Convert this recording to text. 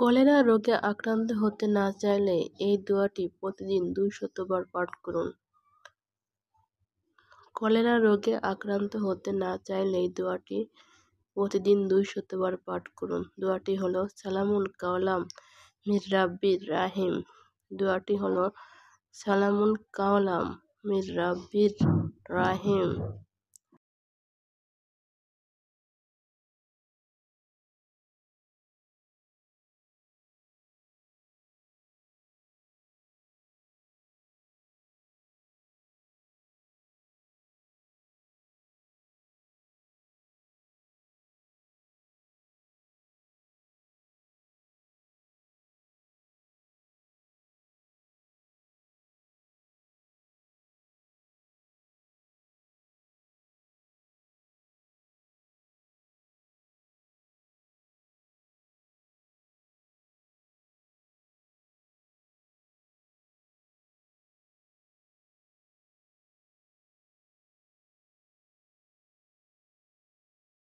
Cholera রোগে আক্রান্ত হতে না চাইলে এই দোয়াটি প্রতিদিন 200 বার পাঠ করুন। কলেরা রোগে আক্রান্ত হতে না চাইলে এই দোয়াটি প্রতিদিন 200 বার পাঠ করুন। দোয়াটি হলো সালামুন কাওলাম মির রাব্বির রাহিম। দোয়াটি হলো সালামুন কাওলাম মির রাব্বির রাহিম।